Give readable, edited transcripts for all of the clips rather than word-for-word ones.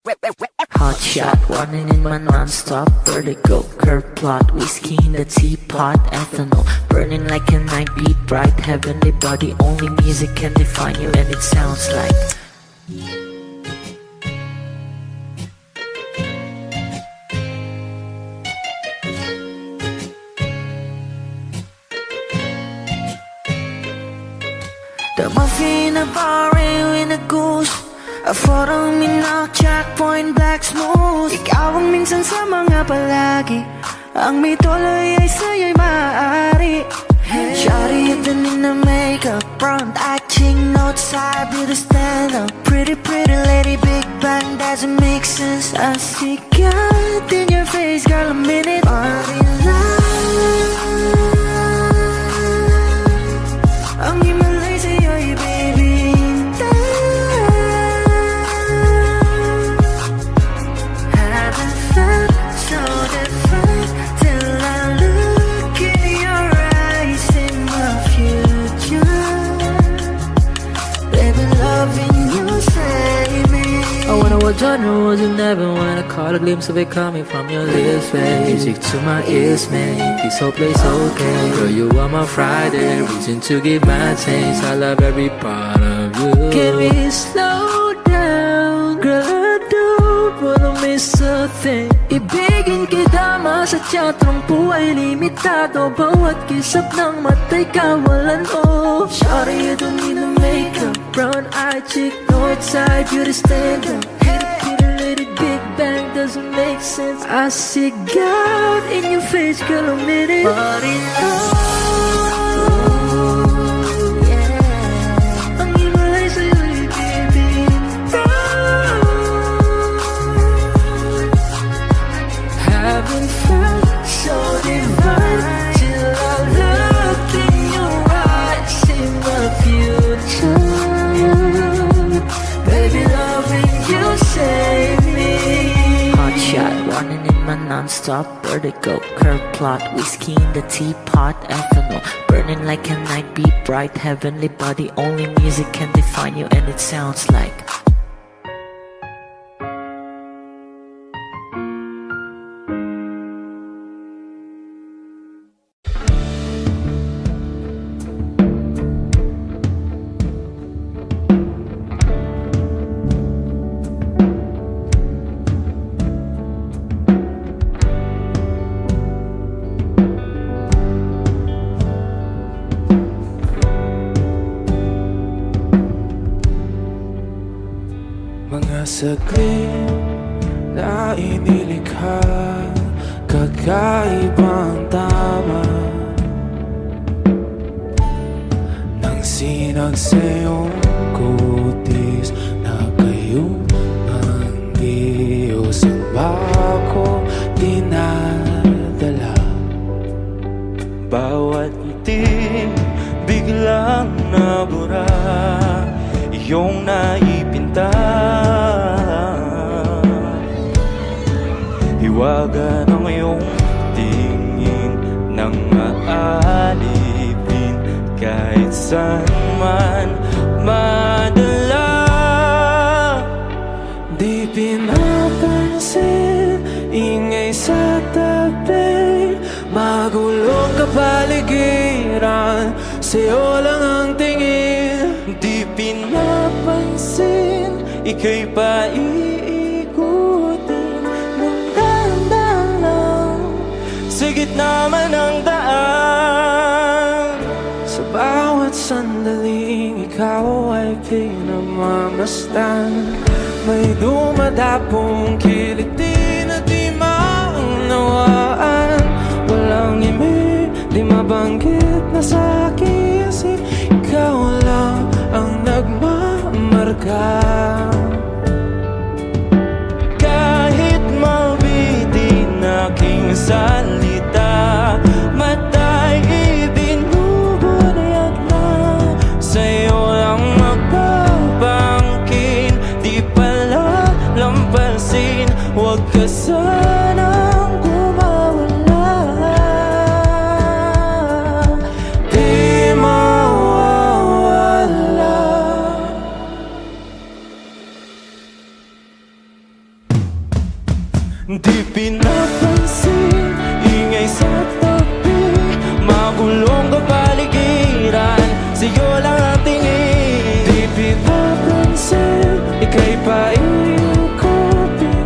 Hot shot, running in my non-stop vertigo. Curve plot, whiskey in the teapot, ethanol burning like a night beat, bright heavenly body. Only music can define you, and it sounds like the muffin, a bar, in a goose. A photo minok, checkpoint, black smooth. Ikaw ang minsan sa mga palagi. Ang may tuloy ay sa'yo'y maaari. Shawty, you've been in the makeup, front acting, outside, beauty stand up. Pretty, pretty lady, big bang, doesn't make sense. I see God in your face, girl, a minute. Party love. Ang himalay sa'yo'y baby. Genre wasn't never when I caught a glimpse of it coming from your lips, babe. Music to my ears, man. This whole place okay. Girl, you are my Friday, reason to give my taste. I love every part of you. Can we slow down? Girl, I don't wanna miss a thing. Ibigin kita, masadya trangpo ay limitado. Bawat kisap ng mata'y kawalan, oh. Shawty, you don't need no makeup. Brown-eyed chick, north side, beauty stand up. Big bang doesn't make sense. I see God in your face, girl, a minute. Body love, yeah. Ang himalay sa'yo'y baby. Haven't felt so divine till I look in your eyes, see my future. Baby, loving you save me. Hot shot, running in my non-stop vertigo. Curve plot, whiskey in the teapot, ethanol burning like a night beat, bright heavenly body. Only music can define you, and it sounds like saglit na inilikha, kakaibang tama nang sinag sa iyong kutis na kayo ang Diyos ang bako dinadala. Bawat itim biglang nabura, iyong naipinta. Hiwaga ng iyong tingin nang maalipin kahit saan man madala. Di pinapansin, ingay sa tabi, magulong kapaligiran, sa'yo lang ang tingin. Di pinapansin, ika'y paiikutin ng dahan-dahan lang sa gitna man ng daan. Sa bawat sandaling ikaw ay pinamamasdan, may dumadapong kiliti na di maunawaan. Walang imi, di mabanggit na sa aking isip, ikaw lang ang nagmamarka. Kahit mabitin aking salita, mata'y ibinubunayag na, sa'yo lang magpapangkin. Di pala lampasin, huwag ka sanang kumawala. Di mawawala. Di pinapansin, ingay sa tabi, magulong kapaligiran, sa'yo lang ang tingin. Di pinapansin, ika'y paikutin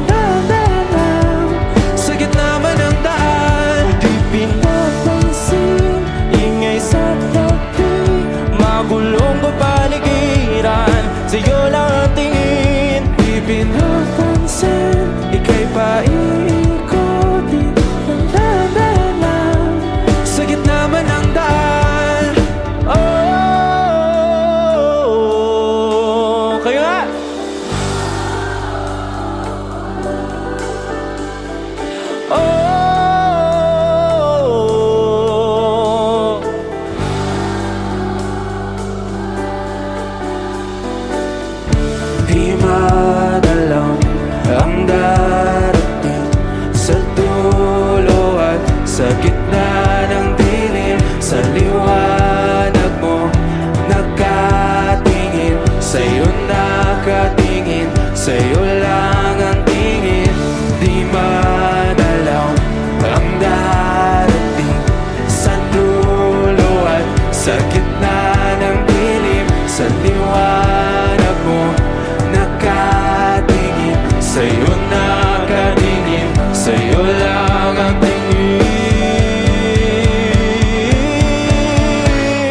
ng daan, sa gitna man ng daan. Di pinapansin, ingay sa tabi, magulong kapaligiran, sa'yo lang ang tingin. Di pinapansin, ika'y paikutin ng daan, sa gitna man ng daan. Oh, kayo nga! Oh, di madalaw ang darating sa dulo at sa gitna ng dilim. Sa liwanag mo nakatingin, sa'yo nakatingin, sa'yo lang ang tingin. Di madalaw ang darating sa dulo at sa gitna ng dilim. Sa liwanag mo nakatingin, sa'yo nakatingin, sa'yo lang ang tingin.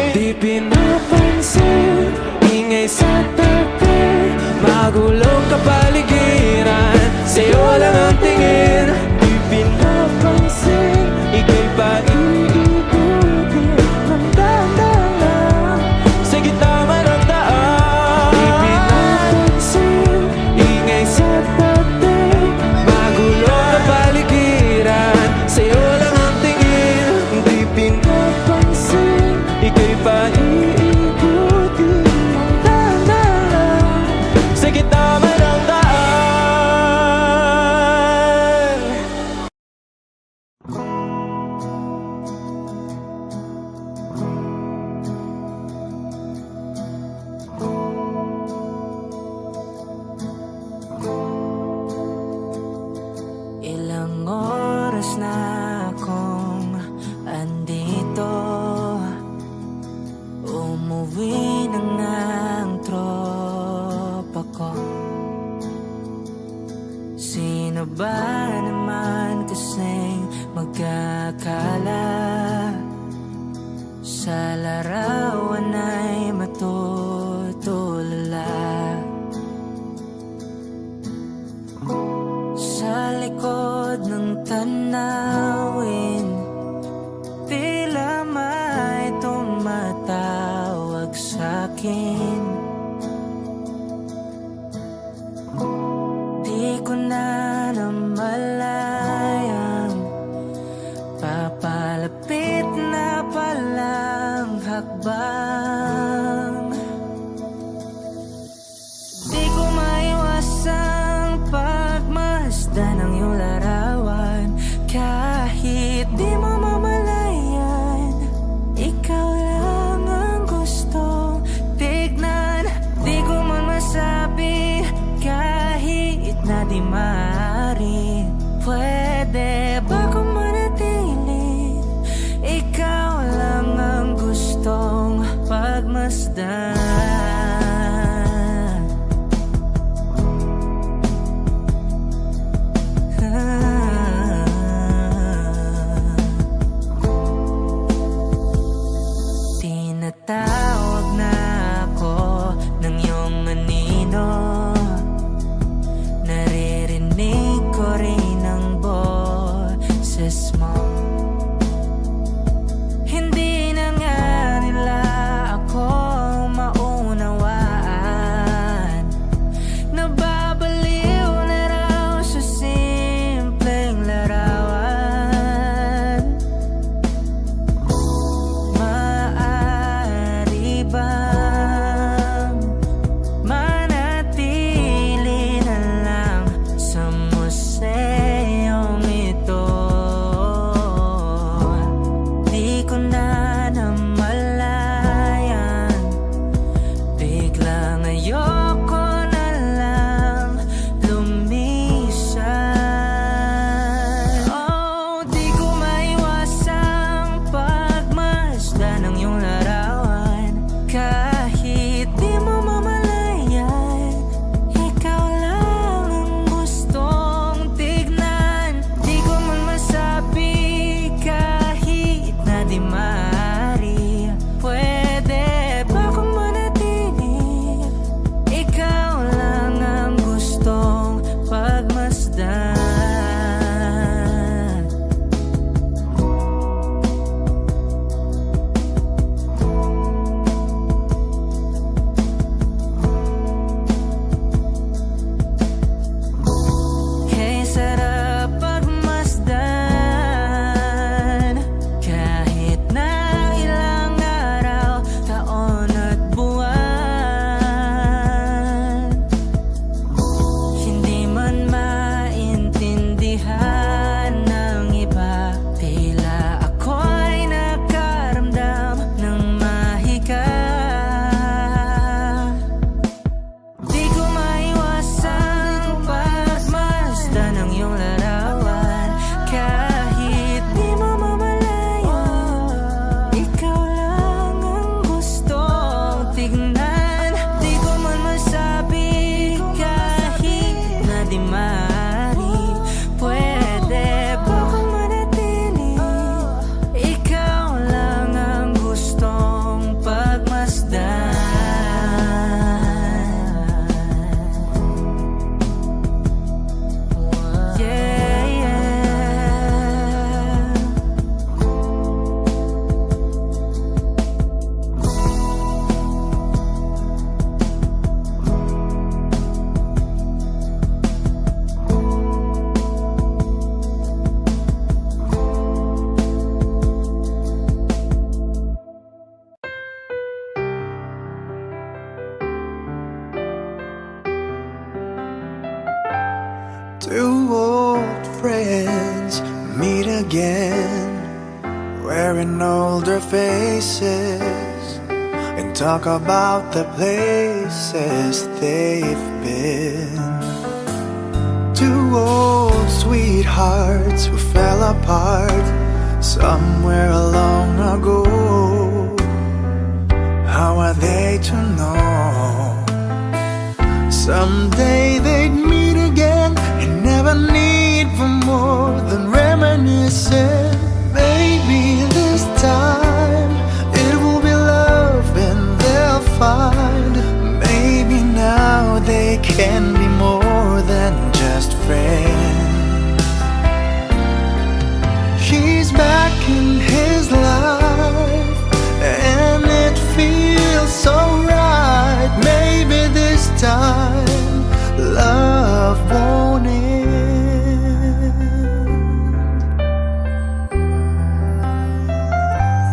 Di pinapansin, ingay sa tabi, magulong kapaligiran, sa'yo lang ang tingin. Di pinapansin, ika'y paikutin ng daan, sa gitna man ng daan. Di pinapansin, ingay sa tabi, magulong kapaligiran, sa'yo lang ang tingin. Di pinapansin, ika'y paikutin ng daan, sa gitna man ng daan. Ilang oras na akong andito, umuwi na nga ang tropa ko. Sino ba naman kasing magkakala sa larawan ay matutulala? Sa likod ng tanawin, tila may tumatawag sa'kin. Di ko na namalayang papalapit na palang hakbang. Di ko maiwasang pagmasdan ng iyong larawan. Kahit di mo mamalayan, ikaw lang ang gustong tignan. Di ko man masabi, kahit na di maaari, pwede ba kung manatili? Ikaw lang ang gustong pagmasdan. Tinatawag na ako ng iyong anino, naririnig ko rin ang boses maaari pwede baka manatili. Ikaw lang ang gustong pagmasdan. Yeah, yeah. Two old friends meet again, wearing older faces, and talk about the places they've been. Two old sweethearts who fell apart somewhere long ago. How are they to know? Someday they'd meet again and never need for more than reminiscing. Maybe this time it will be love and they'll find. Maybe now they can be more than just friends. She's back in his life and it feels so right. Maybe this time love won't end.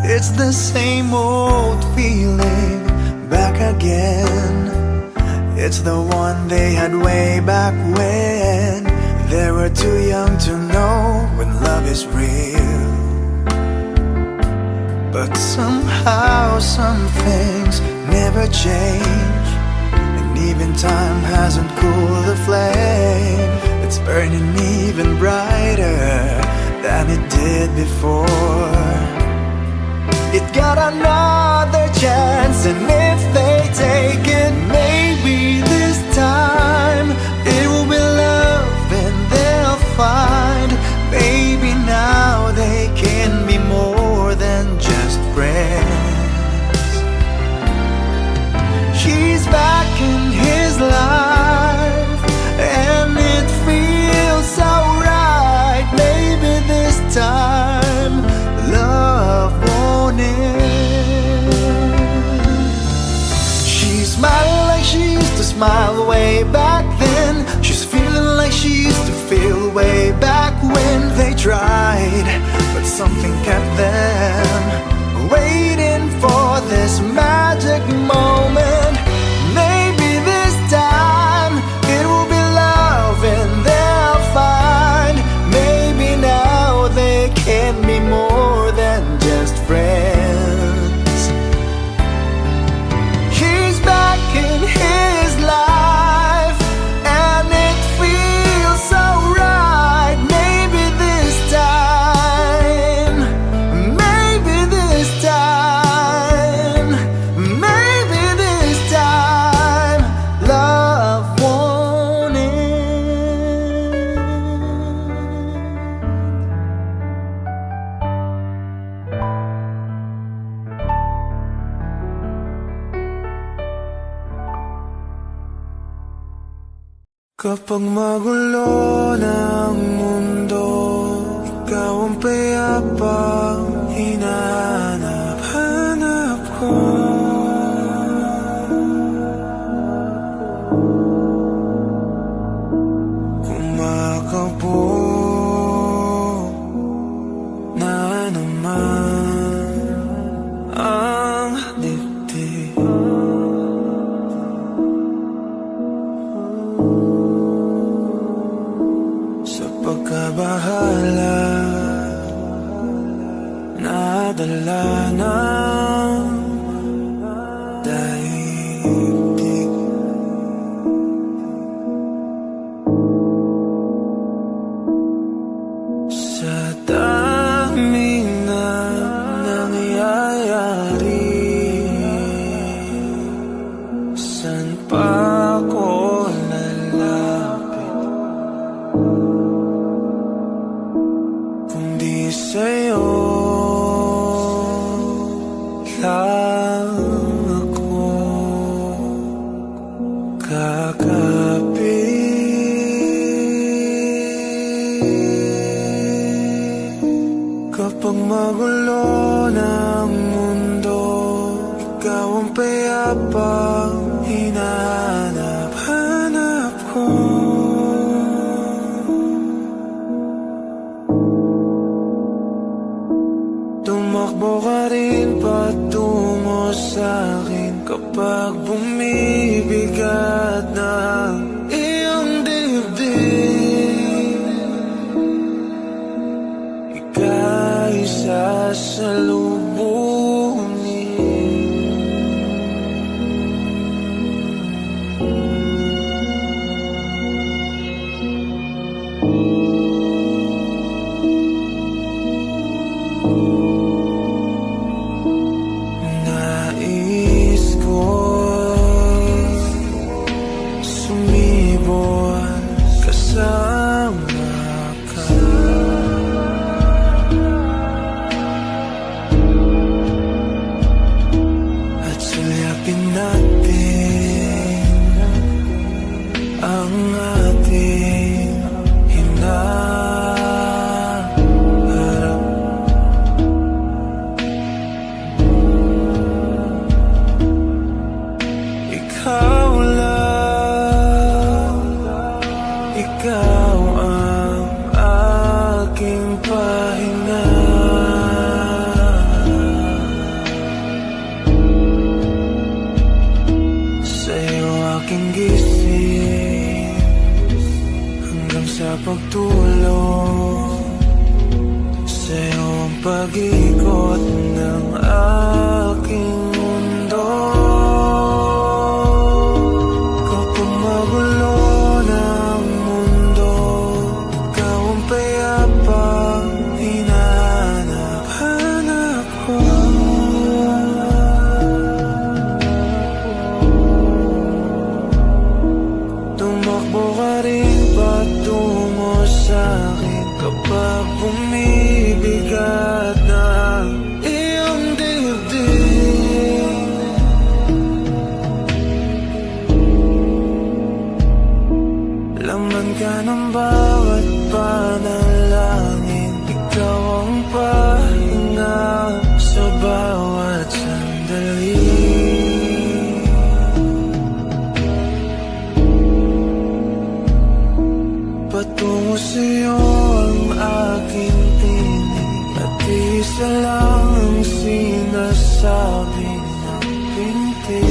It's the same old feeling back again. It's the one they had way back when they were too young to know when love is real. But somehow some things never change, and even time hasn't cooled the flame. It's burning even brighter than it did before. It got another chance, and if they take it, maybe this time it will be love and they'll find. Maybe now they can be more than just friends. She's back in his life and it feels so right. Maybe this time love won't end. She's smiling like she used to smile way back then. She's feeling like she used to feel way back when they tried, but something kept them waiting for this magic moment. Maybe this time it will be love and they'll find. Maybe now they can be more than just friends. He's back in his life and it feels so right. Maybe this time, maybe this time, maybe this time love won't end. Kapag magulo ng mundo, ikaw ang payapang hinahanap-hanap ko. Kumakabog na naman ang dibdib. Sa pagkabahala, nadala ng daigdig. Sa dami na nangyayari, san pa ako lalapit? Kapag magulo ng mundo, ikaw ang payapang hinahanap-hanap ko. Tumakbo ka rin patungo sa'kin kapag bumibigat ng iyong dibdib. Ika'y sasalubungin. Nais ko'y sumibol kasama ka. At sulyapin natin ang ating hinaharap. Ikaw lang, ikaw ang aking pahinga. Sa'yo aking gising hanggang sa pagtulog. Sa'yo ang pag-ikot ng aking mundo. Kapag magulo ng mundo, ikaw ang payapang hinahanap-hanap ko. Tumakbo ka rin patungo sa'kin kapag bumibigat ng iyong dibdib. Laman ka ng bawat panalangin, ikaw ang pahinga sa bawat sandali. Patungo sa'yo ang aking tinig, at isa lang ang sinasabi ng pintig.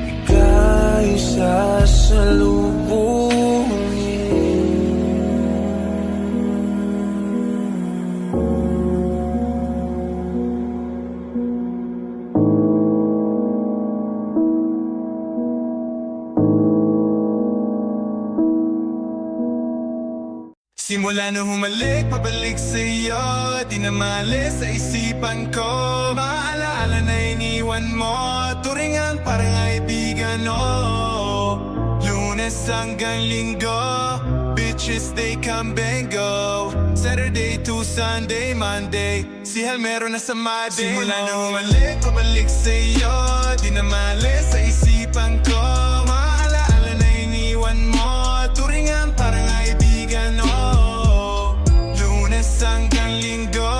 Ika'y Simula nung humalik, pabalik sa'yo, di na maalis sa isipan ko. Maalaala na iniwan mo, turingan parang kaibigan, oh. Lunes hanggang Linggo, bitches they come and go. Saturday to Sunday, Monday, si Hal meron na sa Monday. Simula nung humalik, pabalik sa'yo, di na maalis sa isipan ko. Maalaala na iniwan mo, turingan parang kaibigan, oh. Hanggang Linggo,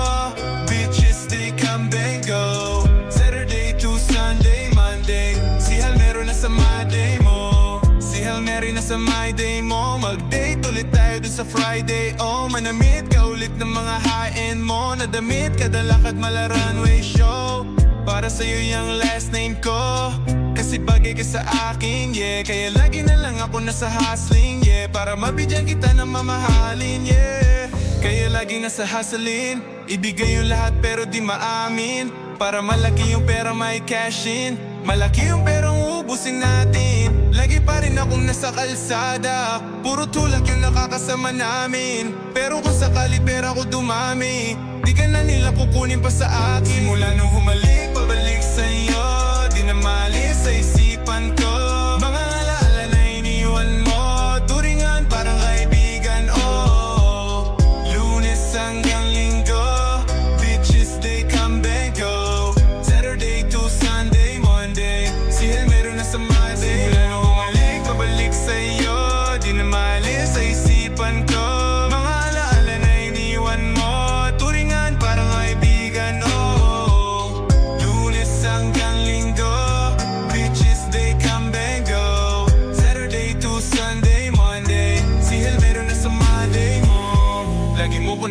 bitches they come and go. Saturday to Sunday, Monday, si Hal meron na sa my day mo. Si Hal meron na sa my day mo. Mag-date ulit tayo dun sa Friday, oh. Manamit ka ulit ng mga high-end mo. Nadamit kada lakad mala runway show. Para sa'yo yung last name ko, kasi bagay ka sa akin, yeah. Kaya lagi na lang ako nasa hustling, yeah. Para mabigyan kita ng mamahalin, yeah. Kaya laging nasa hustling, ibigay yung lahat pero di maamin. Para malaki yung pera may cash in, malaki yung perang uubusin natin. Lagi pa rin akong nasa kalsada, puro tulak yung nakakasama namin. Pero kung sakali pera ko dumami, di ka na nila kukunin pa sa akin. Simula nung humalik, pabalik sa'yo, di na maalis sa isipan ko. Mga alaala na iniwan mo, turingan parang kaibigan, oh. Lunes hanggang Linggo, bitches they come and go. Saturday to Sunday, Monday, si Hal meron na sa my day. Simula nung humalik, pabalik sa'yo, di na maalis sa isipan ko. Mga alaala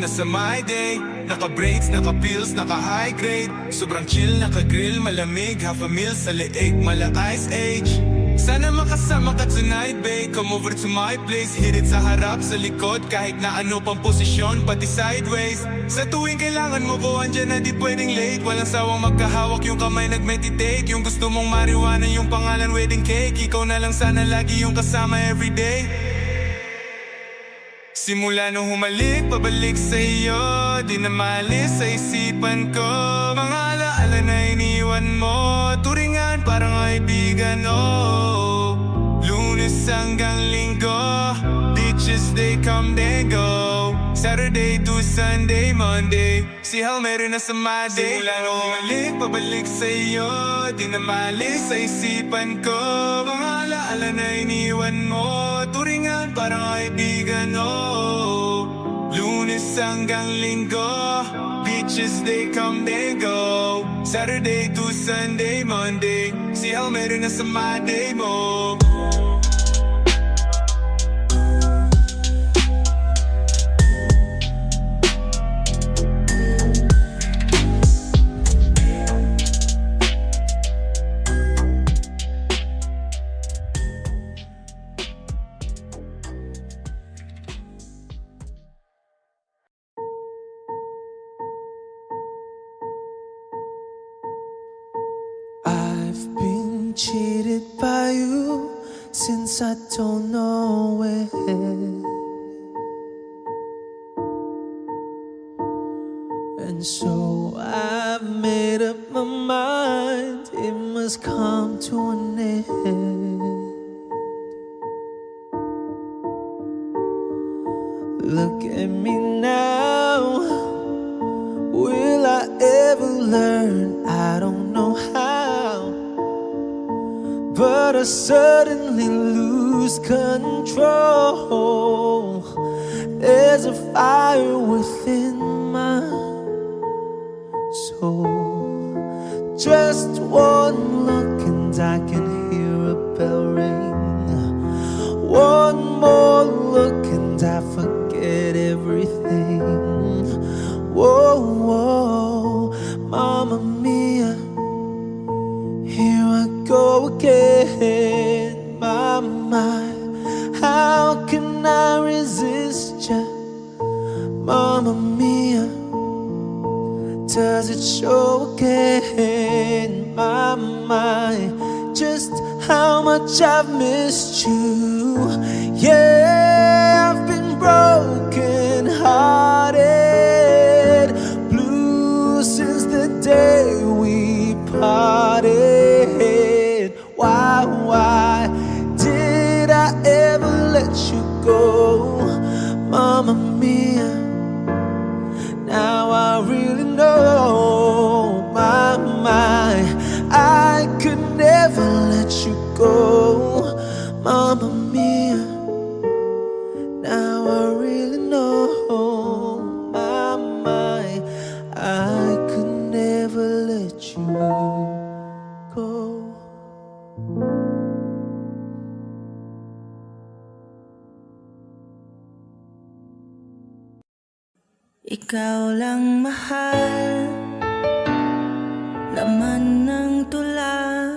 nasa my day. Naka-braids, naka-pills, naka-high grade. Sobrang chill, naka-grill, malamig. Half a meal sa leeg, mala ice age. Sana makasama ka tonight, babe. Come over to my place. Hit it sa harap, sa likod. Kahit na ano pang posisyon, pati sideways. Sa tuwing kailangan mo ko, andyan na di pwedeng late. Walang sawang magkahawak, yung kamay nag-meditate. Yung gusto mong marijuana, yung pangalan wedding cake. Ikaw na lang sana lagi yung kasama everyday. Simula nung humalik, pabalik sa iyo. Di na maalis sa isipan ko. Mga alaala na iniwan mo. Turingan parang kaibigan, oh. Lunes hanggang linggo. Beaches they come, they go. Saturday to Sunday, Monday. Si Hal meron na sa my day. Simula nung humalik, pabalik sa iyo. Di na maalis sa isipan ko. Mga alaala na iniwan mo. Turingan parang kaibigan, oh. Lunes hanggang linggo. Beaches they come, they go. Saturday to Sunday, Monday. Si Hal meron na sa my day mo. I've been cheated by you since I don't know when. And so I've made up my mind, it must come to an end. Look at me now, will I ever learn? I don't know how, but I suddenly lose control. There's a fire within my soul. Just one look and I can hear a bell ring. One more look and I forget everything. Whoa, whoa, Mamma Mia, here I go again. My, how can I resist ya? Mamma Mia, does it show again? My, just how much I've missed you. Yeah, I've been broken hearted, blue since the day we parted. Why did I ever let you go? Mamma Mia, now I really know. My, I could never let you go. Mamma Mia, now I really know. My, I could never let you go. Ikaw lang mahal, laman ng tula,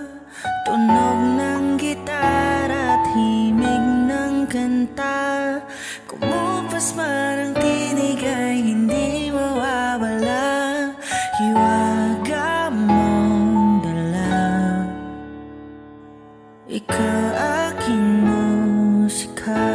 tunog ng gitara at himig ng kanta. Kumupas man ang tinig ay hindi mawawala, hiwaga mong dala. Ikaw aking musika.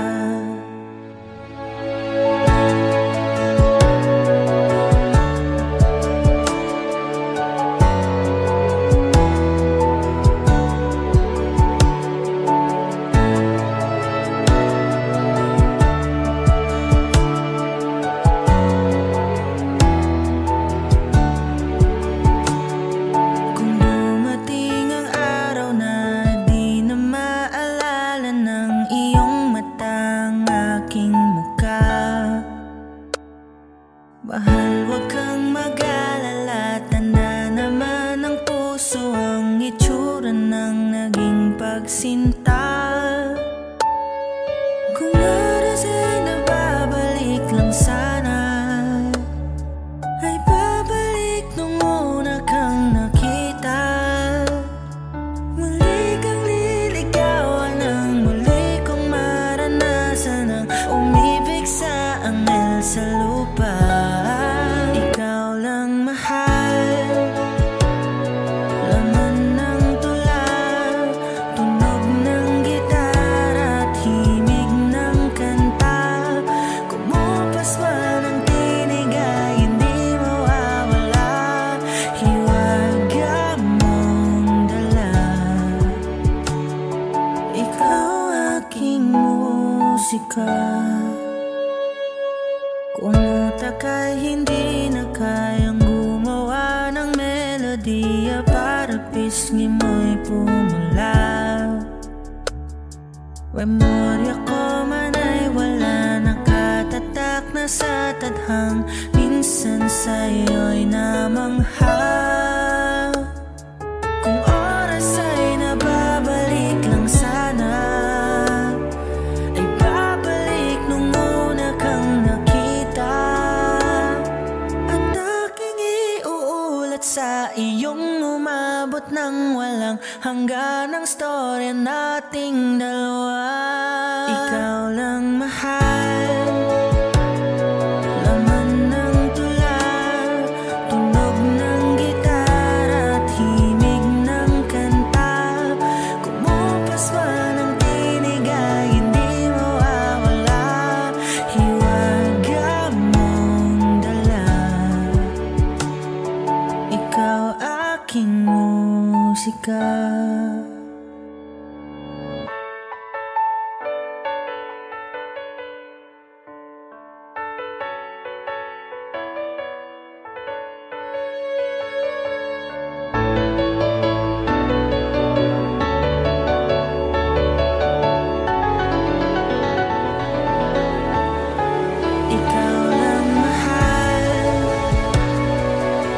musika. Kumuta ka'y hindi na kayang gumawa ng melodiya para pisngi mo'y pumula. Memorya ko man ay wala, nakatatak na sa tadhang. Minsan sa'yo'y namangha. Kung oras ay nababalik lang sana, ay babalik nung una kang nakita. At aking iuulat sa iyong umabot ng walang hanggan ang storya nating dalawa. Ikaw lang mahal, laman ng tula, tunog ng gitara at himig ng kanta. Kumupas man ang tinig ay hindi mawawala, hiwaga mong dala. Ikaw aking musika. Ikaw lang mahal,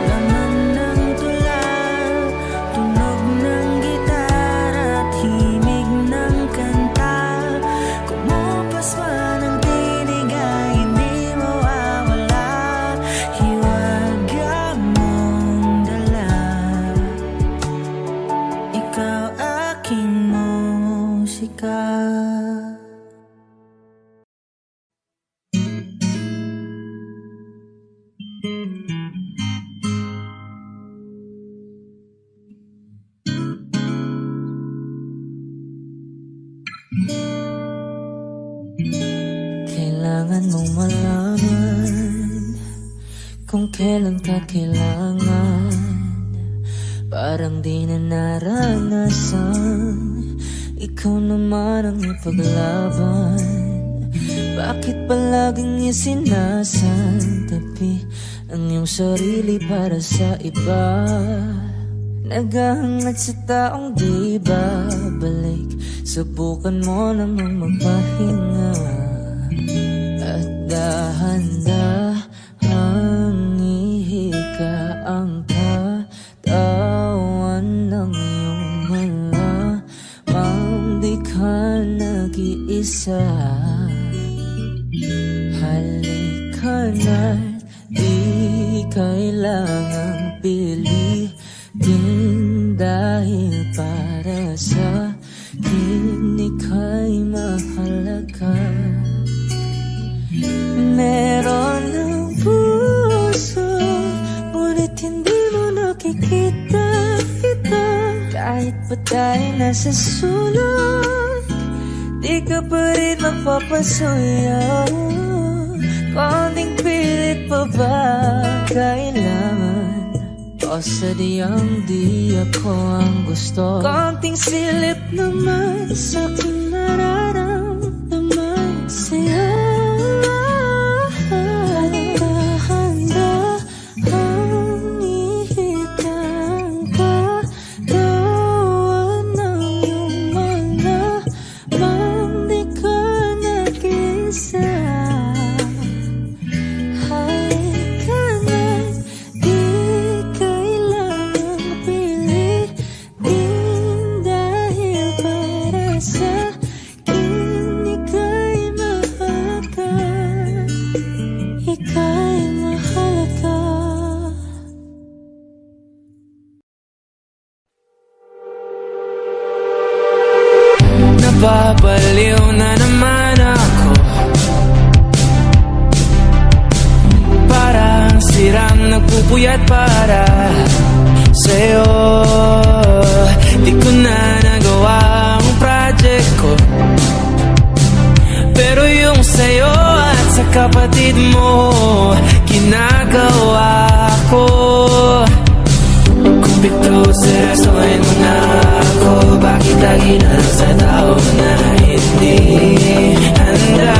laman ng tula, tunog ng gitara at himig ng kanta. Kumupas man ang tinig ay hindi mawawala, hiwaga mong dala. Ikaw aking musika. Kailangan mong malaman kung kailan ka kailangan. Parang di na naranasan, ikaw naman ang ipaglaban. Bakit palaging isinasantabi ang iyong sarili para sa iba? Naghahangad sa taong di babalik, subukan mo namang magpahinga. At dahan-dahang ihika ang katawan ng iyong malamang di ka nag-iisa. Halika na't di kailangang pilitin, dahil para sa akin ika'y mahalaga. Meron ng puso, ngunit hindi mo nakikita ito. Kahit pa tayo nasa sulok, di ka pa rin magpapasuyo. Konting pilit pa ba kailangan? O sadyang di ako ang gusto? Konting silip naman sa aking nararamdaman sa'yo. Dahan-dahang ihika ang katawan ng iyong malamang di ka nag-isa. Halika na't di kailangang pilitin, dahil para sa akin ika'y mahalaga. Ika'y mahalaga. Nababaliw na naman ako, parang sirang nagpupuyat para sa'yo. Di ko na nagawa ang project ko, pero yung sa'yo at sa kapatid mo ginagawa ko. Kung pito seryosohin mo na ako, bakit lagi na lang sa tao na hindi handa?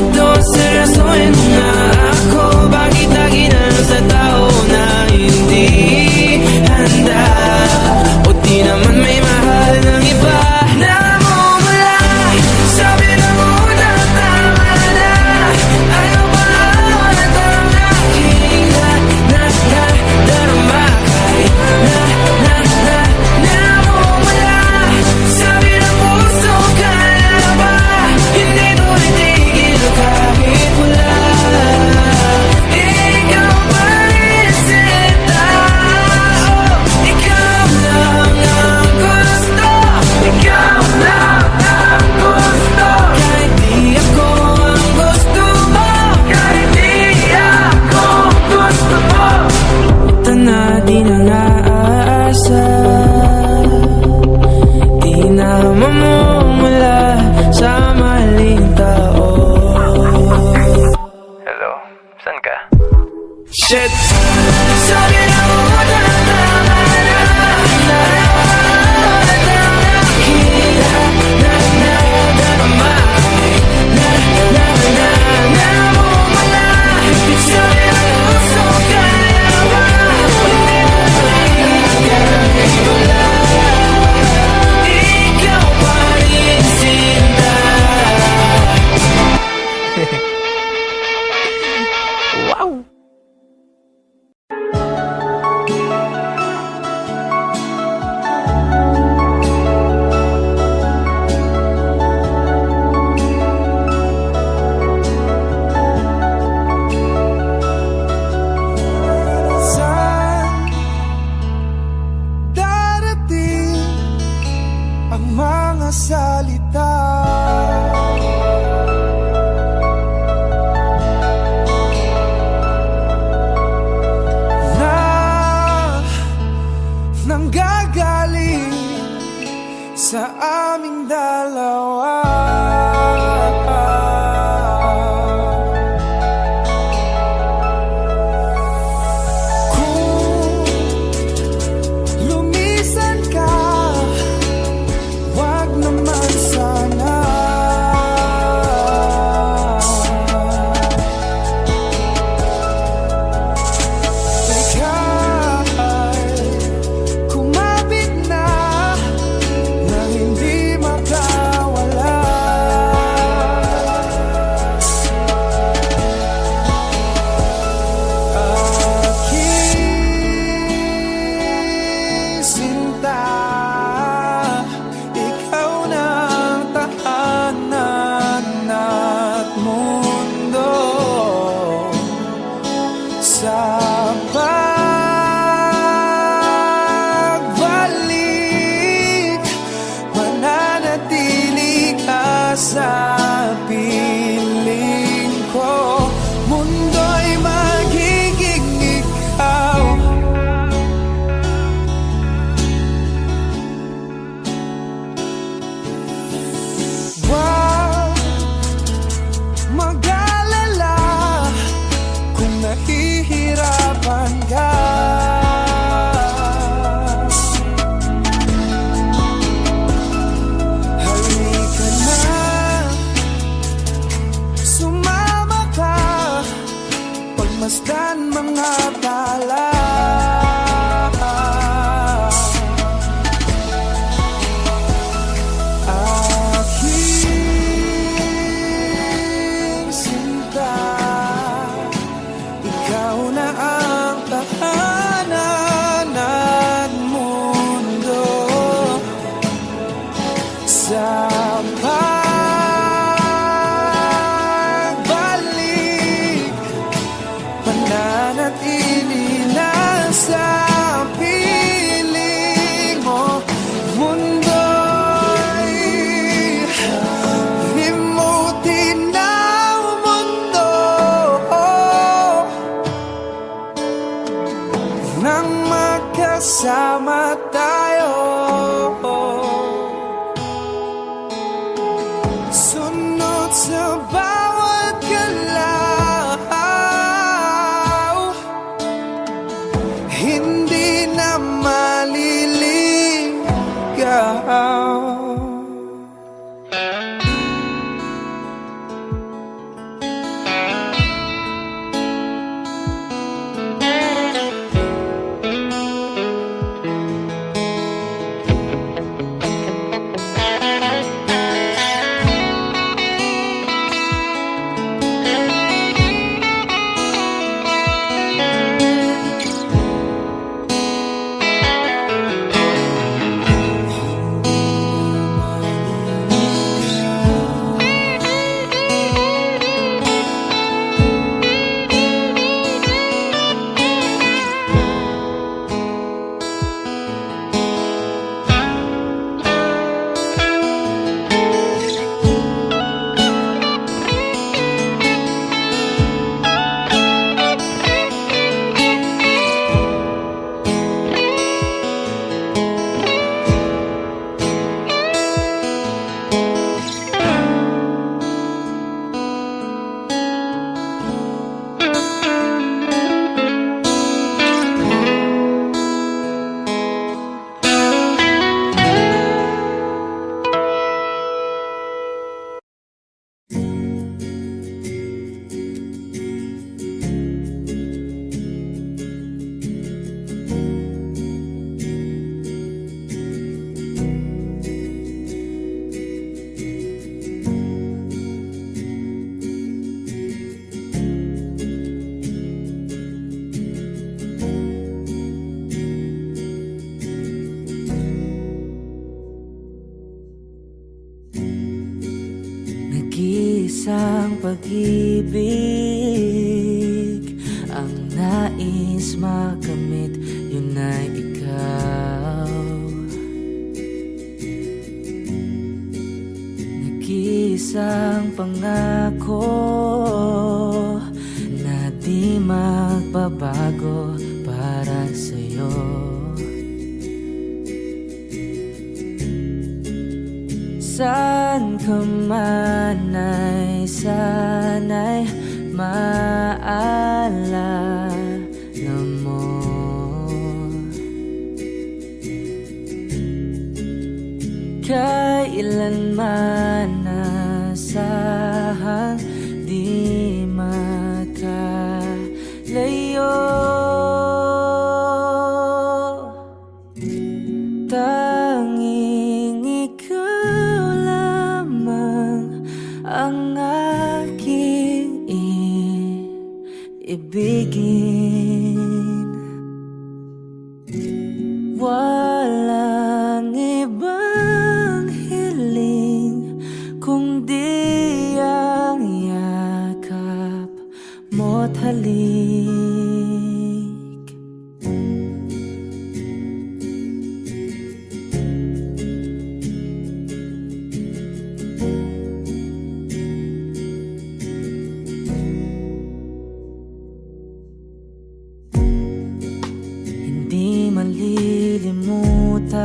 ito seryosohin mo na ako. Bakit lagi na lang sa tao na hindi handa? O di naman may mahal ng iba. Namumula, sabi na muna tama na. Ayaw pa ako na tarang aking darama. Namumula, sabi ng puso ka na ba? Hindi to itigil kahit wala. Ikaw pa rin sinta. Ikaw lang ang gusto. Ikaw lang ang gusto. Kahit di ako ang gusto mo. Kahit di ako gusto mo. Ito na di na naasa. Di na mamumula sa maling tao. Hello? Saan ka? Shit! Sabi na muna tama na. Darama. Namumula, sabi ng puso ka na ba? Ikaw pa rin sinta. Wow! Saan darating ang mga salita? Na nanggagaling sa aming dalawa. Kung lumisan ka, wag naman sana. Ika'y kumapit na nang hindi makawala. Aking sinta, ikaw na ang tahanan at mundo. Sa pagbalik, mananatili ka sa piling ko. Mundo'y magiging ikaw. Wag mag-alala kung nahihirapan ka. Halika na, sumama ka, pagmasdan mga tala. Aking sinta, ikaw na ang tahanan at mundo. Sa pagbalik, mananatili na sa piling mo. Mundo'y limutin ng mundo nang magkasama tayo. Sunod sa bawat galaw, hindi na maliligaw. isang pag-ibig ang nais makamit, yun ay ikaw. Nag-iisang pangako na di magbabago para sa'yo. Saan ka man ay sana'y maalala mo. Kailanman nasahang di makalayo. Tanging ikaw lamang ang aking ibigin. Walang ibang hiling kundi ang yakap mo't halik. Hindi malilimutan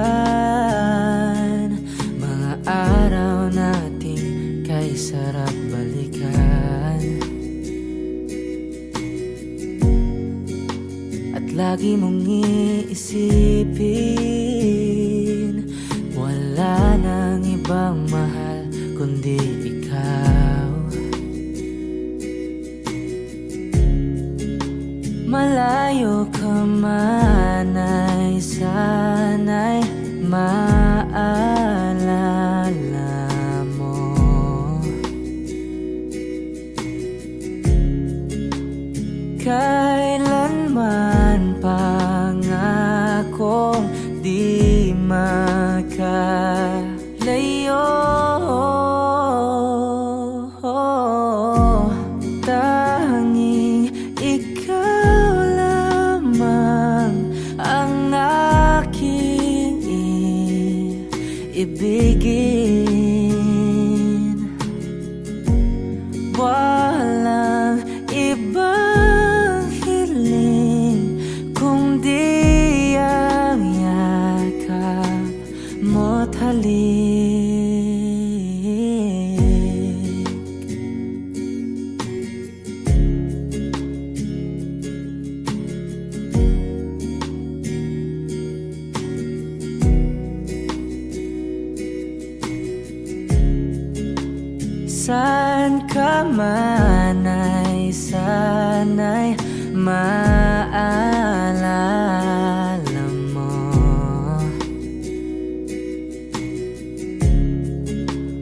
mga araw nating kay sarap balikan. At lagi mong iisipin, wala nang ibang mahal kundi ikaw. Malayo ka man ay sana'y maalala mo. Kailanman pangakong di makalayo. Tanging ikaw lamang ang aking ibigin. Walang ibang hiling kundi ang yakap mo't halik. Saan ka man ay sana'y maalala mo.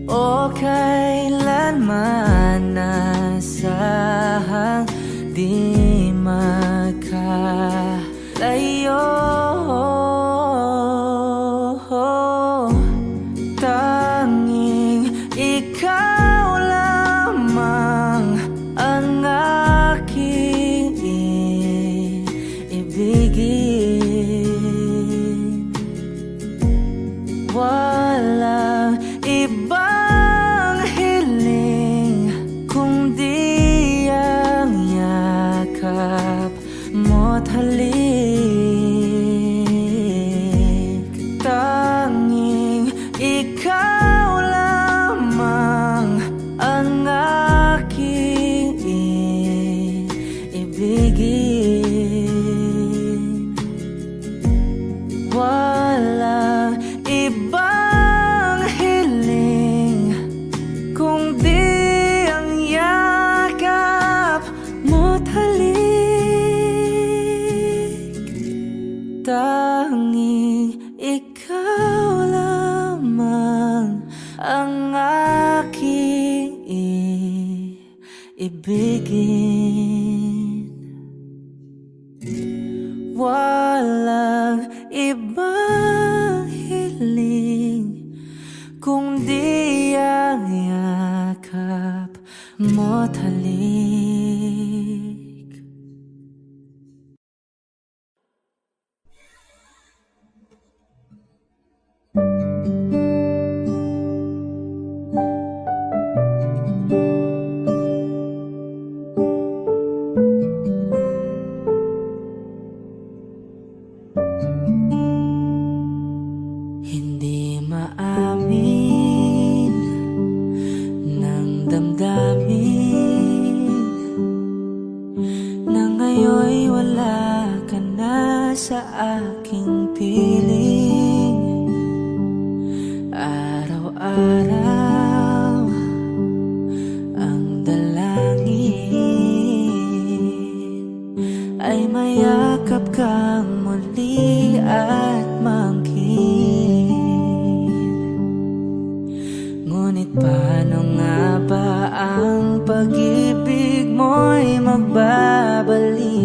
O kailanman nasahang di makalayo. Tanging ikaw lamang ang aking ibigin. Walang ibang hiling kundi ang yakap mo't halik. Tanging ikaw lamang ang aking ibigin. Walang ibang hiling kundi ang yakap mo't halik. Tanging ikaw lamang ang aking ibigin. Walang ibang hiling kundi ang yakap Hindi maamin ng damdamin na ngayon'y wala ka na sa aking piling. Araw-araw ang dalangin ay mayakap kang muli at mangkin. Ngunit paano nga ba ang pag-ibig mo'y magbabalik?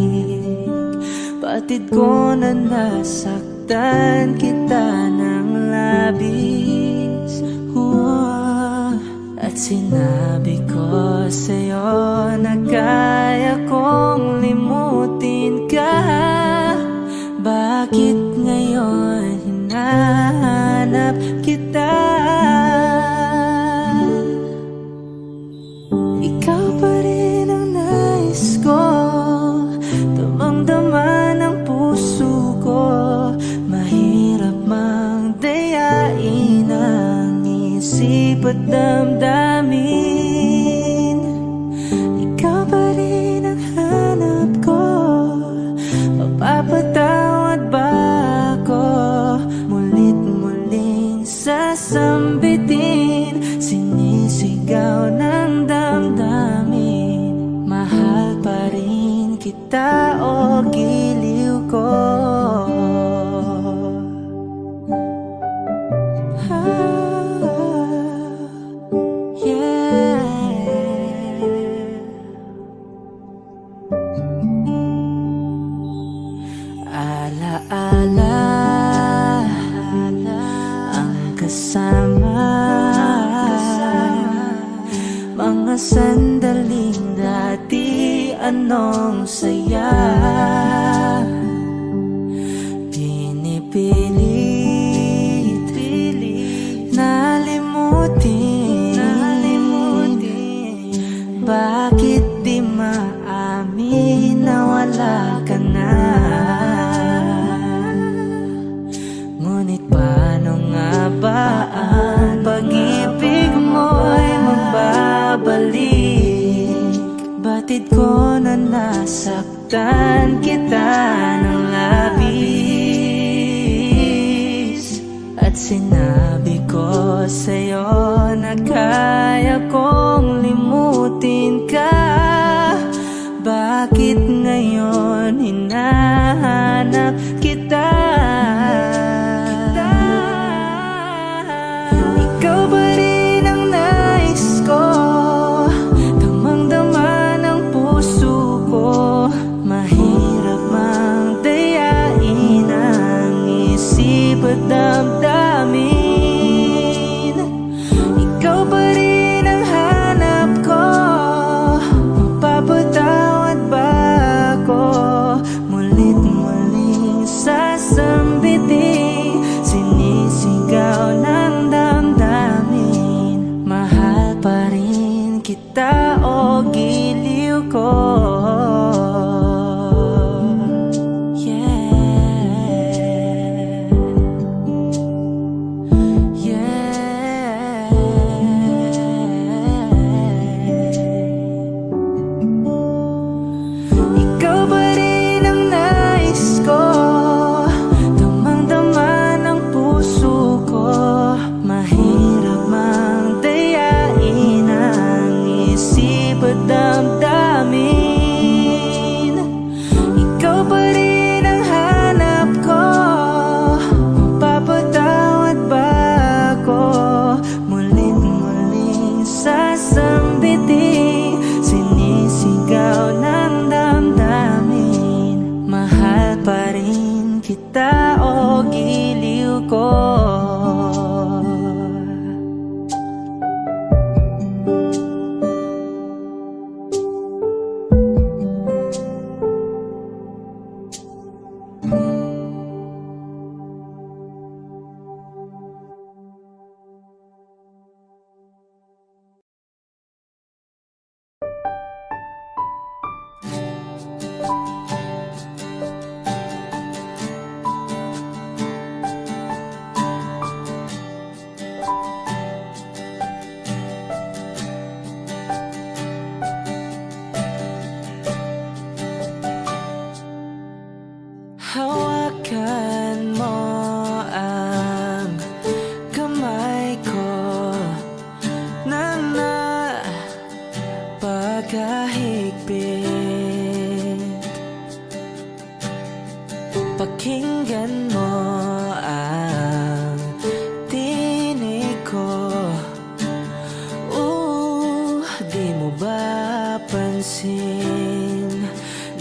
Batid ko na nasaktan kita ng labis. At sinabi ko sa'yo na kaya kong limutin ka. Bakit ngayon hinahanap kita? Ikaw pa rin ang nais ko, damang-dama ng puso ko. Mahirap mang dayain ang isip at damdamin. Ikaw pa rin ang hanap ko, mapapatawad ba ako? Mulit-muling sasambitin, sinisigaw ng damdamin. Mahal pa rin kita o giliw ko? Alaala ang kasama, mga sandaling dati anong saya. Pinipilit nalimutin. Bakit di maamin na wala ka na? Ngunit paano nga ba ang pag-ibig mo'y magbabalik? Batid ko na nasaktan kita ng labis. At sinabi ko sa'yo na kaya kong limutin ka. Bakit ngayon hinahanap kita? Ikaw ba rin ang nais ko, damang-dama ng puso ko. Mahirap mang dayain ang isip at damdamin. Ikaw ba rin ang hanap ko, mapapatawad ba ako? Mulit-muling sasambitin, sinisigaw ng damdamin. Mahal pa rin kita o giliw ko? Ikaw ba rin ang nais ko, damang-dama ng puso ko. Mahirap mang dayain ang isip at damdamin. Pakinggan mo ang tinig ko. Di mo ba pansin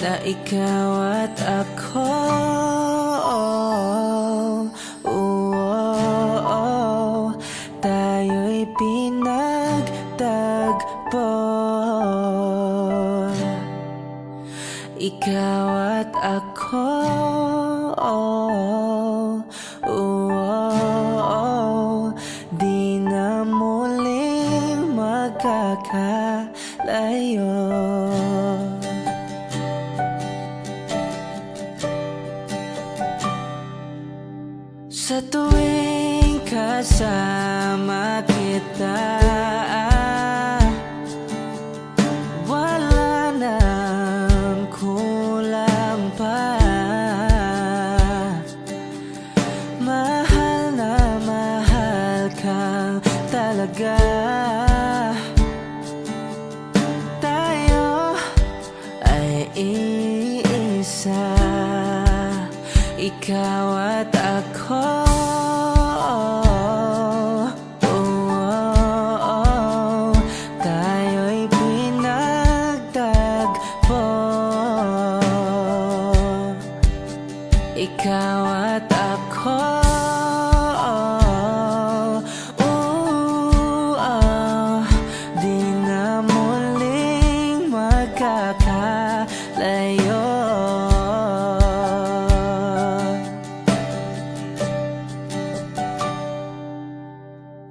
na ikaw at ako? Tayo'y pinagtagpo. Ikaw at ako, di na muling magkakalayo. Sa tuwing kasama kita, wala nang kulang pa. Mahal na mahal kang talaga. Tayo ay iisa, ikaw at ako. Tayo'y pinagtagpo. Ikaw at ako. Di na muling magkakalayo.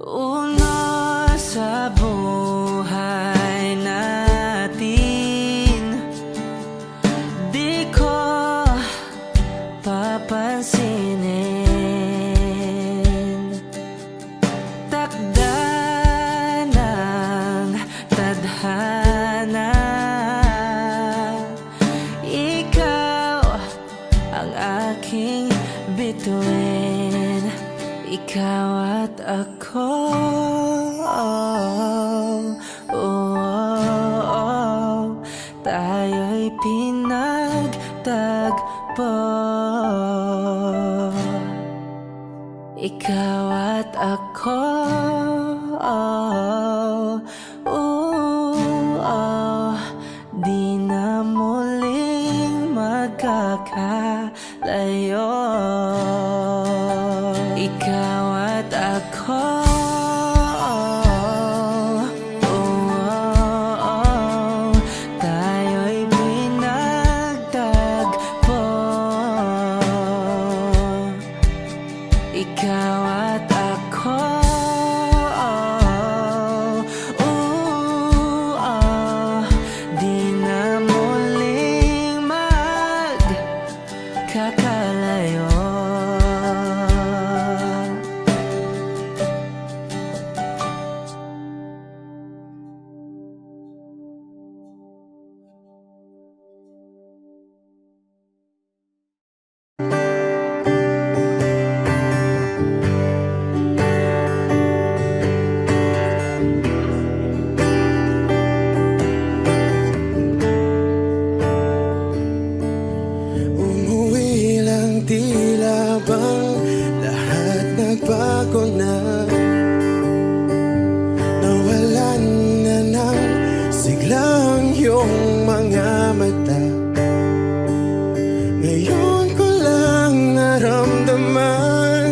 Uno sa buhay natin, di ko papansinin. Takda ng tadhana, ikaw ang aking bituin. Ikaw at ako, tayo'y pinagtagpo. Ikaw at ako, di na muling magkakalayo. Ikaw at ako, tayo'y pinagtagpo. Ikaw at ako, di na muling magkakalayo. Umuwi lang, tila bang lahat nagbago na. Nawalan na ng siglang iyong mga mata. Ngayon ko lang naramdaman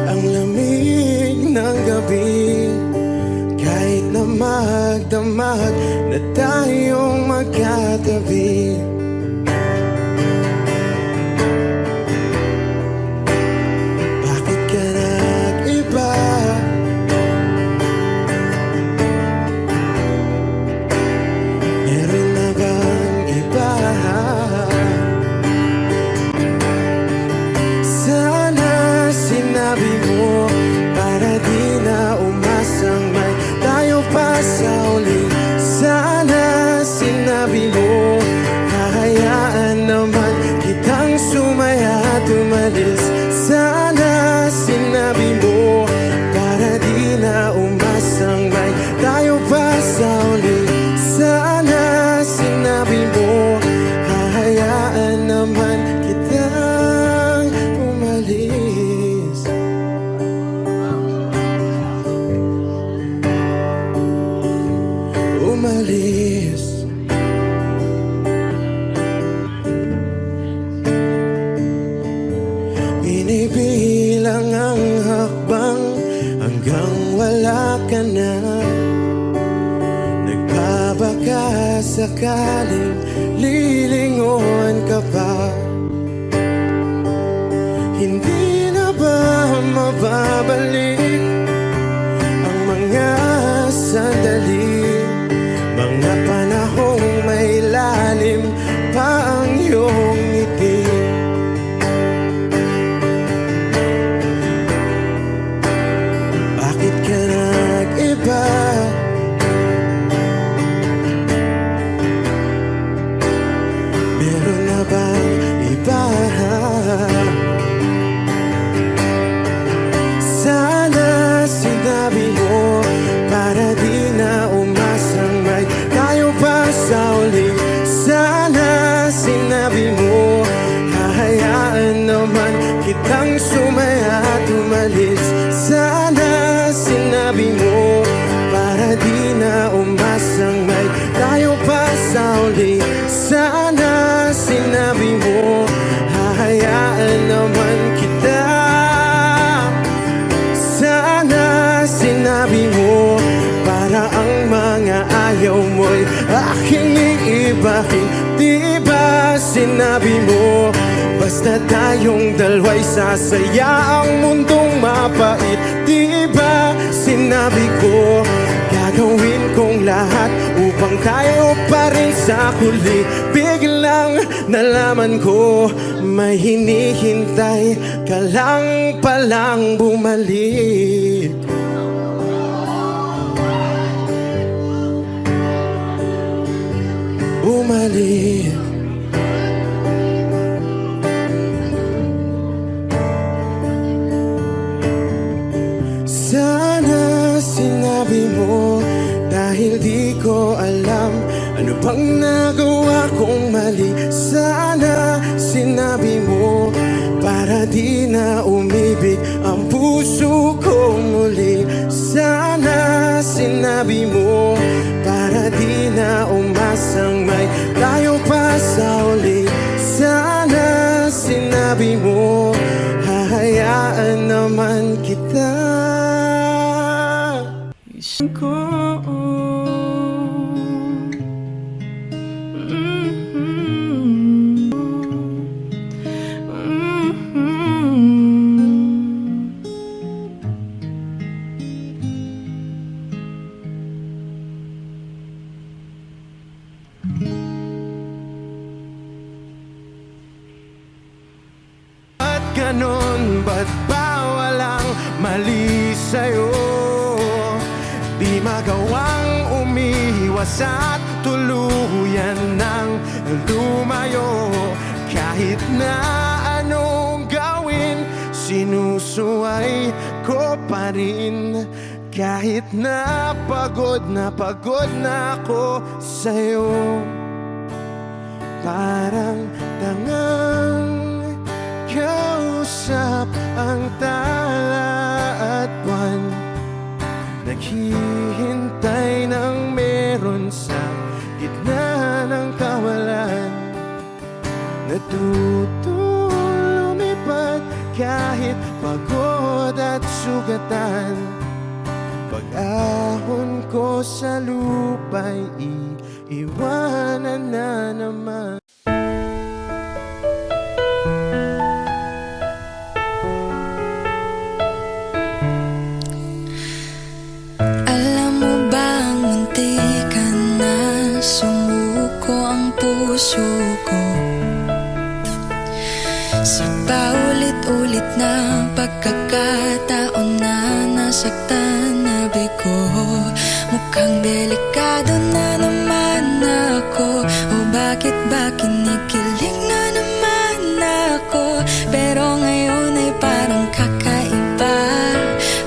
ang lamig ng gabi. Kahit na magdamag na tayong magkatabi, bakit ka nag-iba? Meron na bang iba? sakaling lilingon ka pa, hindi na ba mababalik ang mga sandali, mga panahong may lalim pa ang iyong ngiti? Bakit ka nag-iba? Meron na bang iba? Sana sinabi mo para di na umasang may tayo pa sa uli. Sana sinabi mo hahayaan naman kitang sumaya at umalis. Sana sinabi mo para di na umasang may tayo pa sa uli. Sana sinabi mo hahayaan naman kita. Sana sinabi mo para ang mga ayaw mo'y aking iibahin. Di ba sinabi mo basta tayong dalawa'y sasaya ang mundong mapait? Di ba sinabi ko gagawin kong lahat upang tayo pa rin sa huli? Biglang nalaman ko may hinihintay ka lang palang bumalik. Bumalik. Sana sinabi mo dahil di ko alam ano bang nagawa kong mali. Sana sinabi mo para di na umibig ang puso ko muli. Sana sinabi mo para di na umasang may tayo pa sa uli. Sana sinabi mo hahayaan naman kita. ko. Ba't ganon? Ba't ba walang mali sa'yo? Di magawang umiwas at tuluyan ng lumayo. Kahit na anong gawin, sinusuway ko pa rin. Kahit na pagod na ako sa'yo. Parang tangang kausap ang tala at buwan, naghihintay ng meron sa gitna ng kawalan. Natutong lumipad kahit pagod at sugatan. Pag-ahon ko sa lupa'y iiwanan na naman. Alam mo bang muntikan na sumuko ang puso ko sa paulit-ulit na pagkakataon na nasaktan na bigo. Mukhang delikado na naman ako, o bakit ba kinikilig na naman ako? Pero ngayon ay parang kakaiba.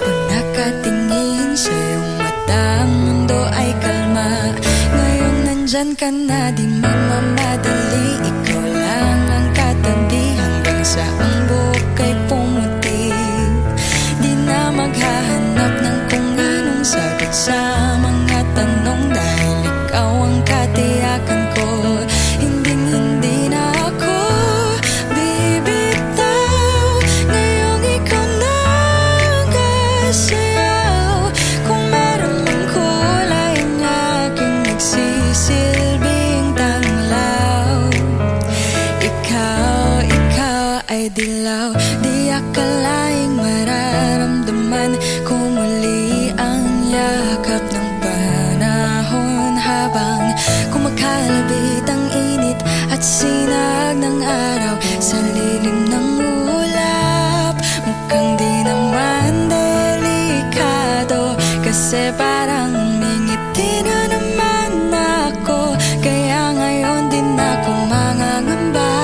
Pag nakatingin sa iyong mata, ang mundo ay kalma. Ngayong nandyan ka na, di magmamadali. Ikaw lang ang katabi hanggang sa ang buhok ay pumuti. Di na maghahanap ng kung anong sagot sa mga tanong, dahil ikaw ang katiyakan ko. Hinding-hindi na ako bibitaw. Ngayong ikaw na ang kasayaw. Kung meron mang kulay ang aking nagsisilbing ay dilaw. Di akalaing mararamdaman ko muli ang yakap ng panahon, habang kumakalabit ang init at sinag ng araw sa lilim ng ulap. Mukhang di naman delikado, kasi parang mingiti na naman ako. Kaya ngayon din ako mangangamba,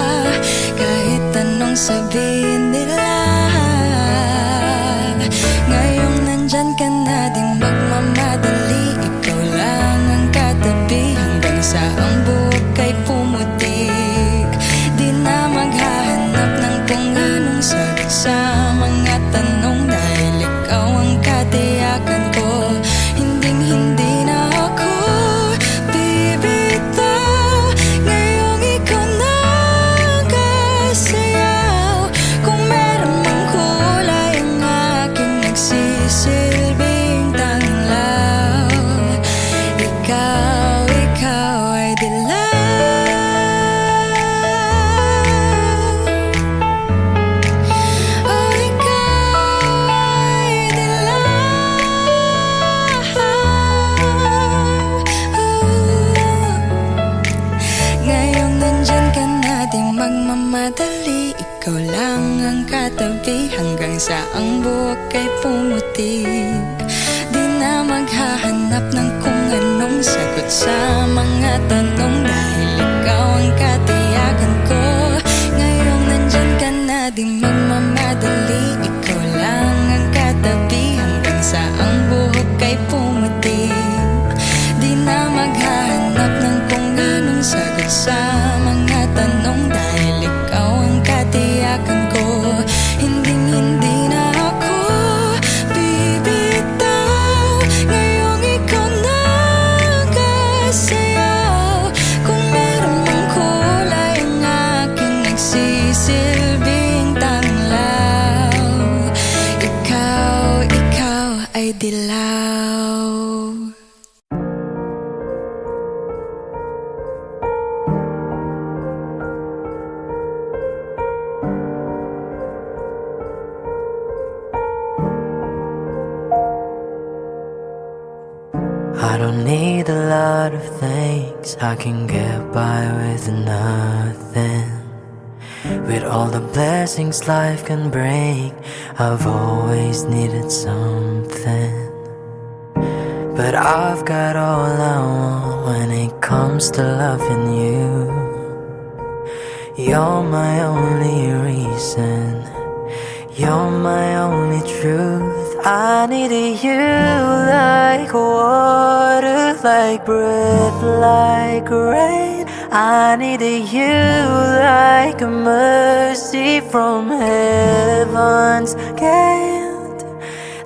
kahit anong sabihin nila. Ngayong nandyan ka na ding magmamadali, ikaw lang ang katabi hanggang sa ang buhok ay pumutik. Di na maghahanap ng kung anong sagot sa mga tanong, dahil ikaw ang katiyakan ko. Hinding-hindi na ako bibitaw. Ngayong ikaw na ang kasayaw. Kung meron mang kulay ang aking nagsisilbing tanglaw, ikaw ay dilaw. Oh, ikaw ay dilaw. Ngayong nandyan ka na di magmamadali, ikaw lang ang katabi hanggang sa ang buhok ay pumutik. Di na maghahanap ng kung anong sagot sa mga tanong, dahil ikaw ang katiyakan ko. Ngayong nandyan ka na di magmamadali, ikaw lang ang katabi hanggang sa ang buhok ay pumutik. Di na maghahanap ng kung anong sagot sa mga tanong, dahil ikaw ang katiyakan ko. Hinding-hindi na ako bibitaw. Ngayong ikaw na ang kasayaw. Kung meron mang kulay ang aking nagsisilbing tanglaw, ikaw ay dilaw. I don't need a lot of things, I can get by with nothing. With all the blessings life can bring, I've always needed something. But I've got all I want when it comes to loving you. You're my only reason, you're my only truth. I needed you like water, like breath, like rain. I needed you like a mercy from heaven's gate.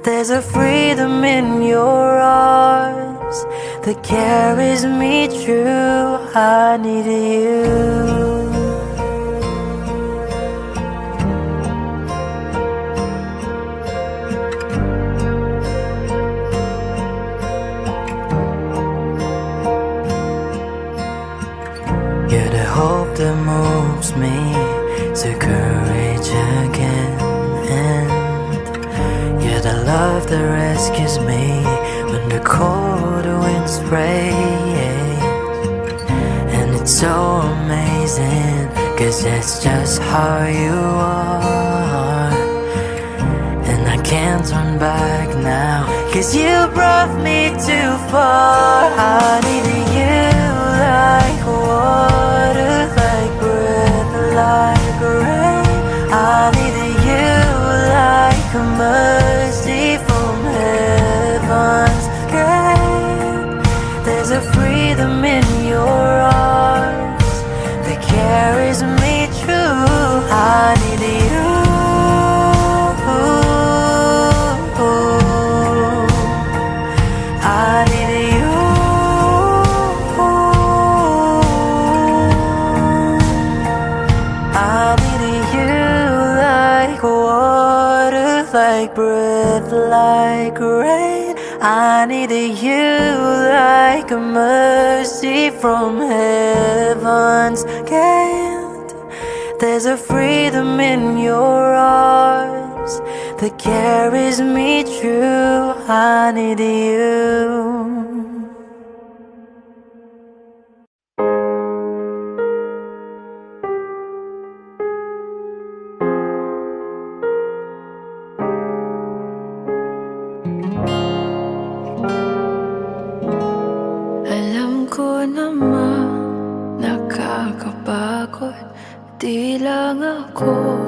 There's a freedom in your arms that carries me through. I needed you. You're the hope that moves me to courage again, and you're the love that rescues me when the cold winds rain. And it's so amazing, 'cause that's just how you are. And I can't turn back now, 'cause you brought me too far. I needed you like water, like breath, like rain. I needed you like a mercy from heaven's gate. There's a freedom in your arms that carries me through. I needed you. I needed you. I needed you like water, like breath, like rain. I needed you like a mercy from heaven's gate. There's a freedom in your arms that carries me through. I need you. Alam ko naman nakakapagod, di lang ako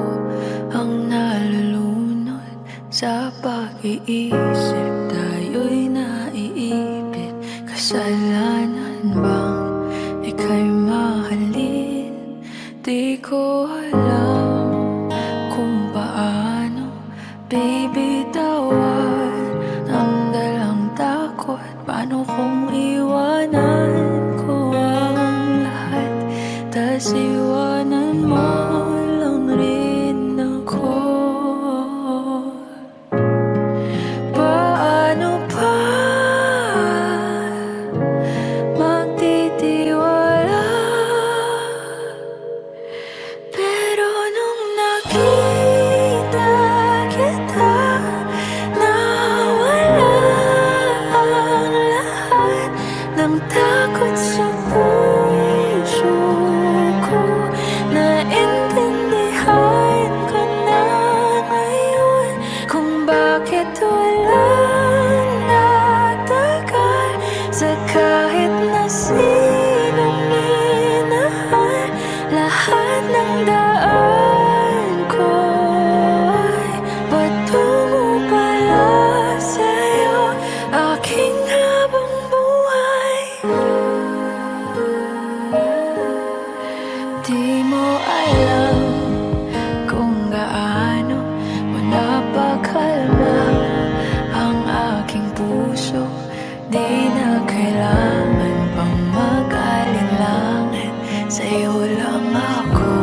ang nalulunod sa pag-iisip. Tayo'y naiipit, kasalanan bang ika'y mahalin? Di ko alam kung paano bibitawan ang dalang takot. Paano kung iwanan ko ang lahat, tas iwanan mo lang rin ako? Paano pa magtitiwala? Pero nung nakita kita, nawala ang lahat ng takot sa puso ko. Naintindihan ko na ngayon kung bakit walang natagal sa kahit na sinong minahal. Lahat ng daan ko ay patungo pala sa'yo, aking habang buhay. Di mo alam kung gaano mo napakalma ang aking puso. Di na kailangan pang mag-alinlangan, sa'yo lang ako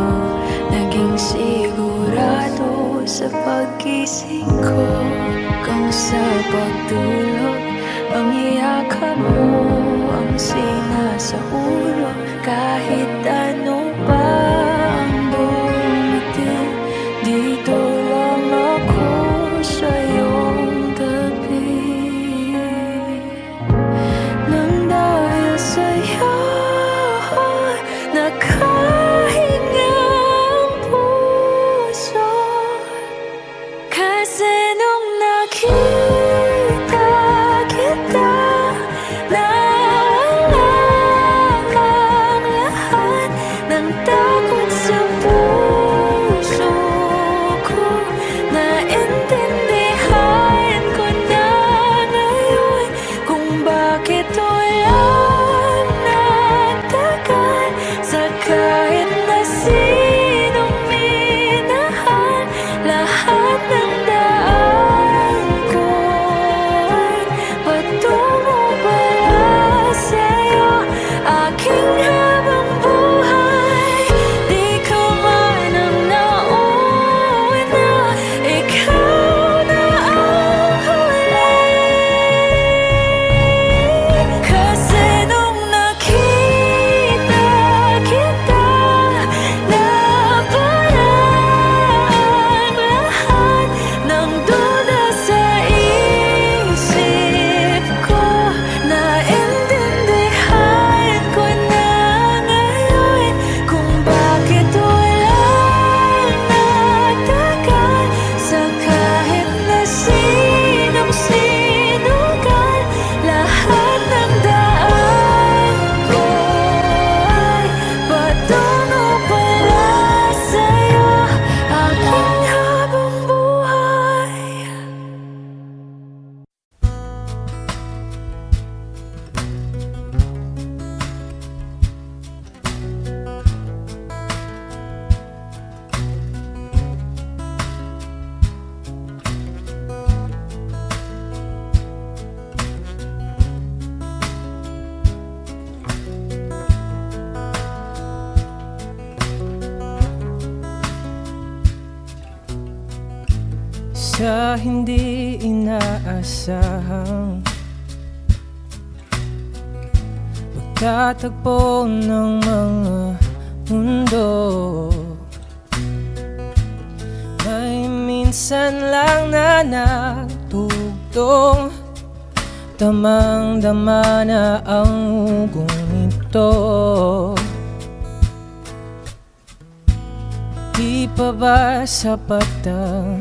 naging sigurado sa pag-gising ko. Kung sa pagtulog, ang iyakan mo ang sinasaulog. Kahit ano pa ang dumating, dito lang ako sa iyong tabi. Nang dahil sa'yo nakahinga ang puso, kasi nung nakita kita, nawala ang lahat ng takot sa puso ko. Naintindihan ko na ngayon kung bakit walang natagal sa kahit na sinong minahal. Lahat ng daan ko ay patungo pala sa'yo, aking habang buhay. Di ka man ang nauna, ikaw na ang huli. Kasi nung nakita kita, nawala ang lahat ng duda sa isip ko. Naintindihan ko na ngayon kung bakit walang natagal sa kahit na sinong sinugal. Lahat ng daan ko ay patungo pala sa'yo, aking habang buhay. Sa hindi inaasahang magtatagpo ng mga mundo, minsan lang na nagtugtong, damang-dama na ang ugong ito. Di pa ba sapat ang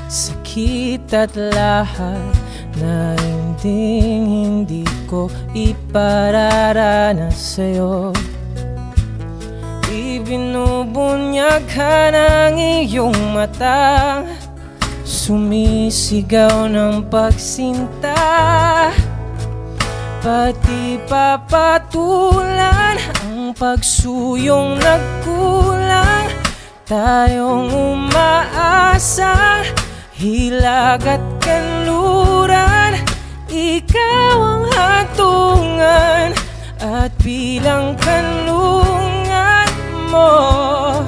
sakit at lahat na hindi ko ipararanas sa'yo? Ibinubunyag ka ng iyong mata, sumisigaw ng pagsinta, pati papatulan ang pagsuyong nagkulang. Tayong umaasa, hilag at kanluran, ikaw ang hatungan at bilang kanlungan mo,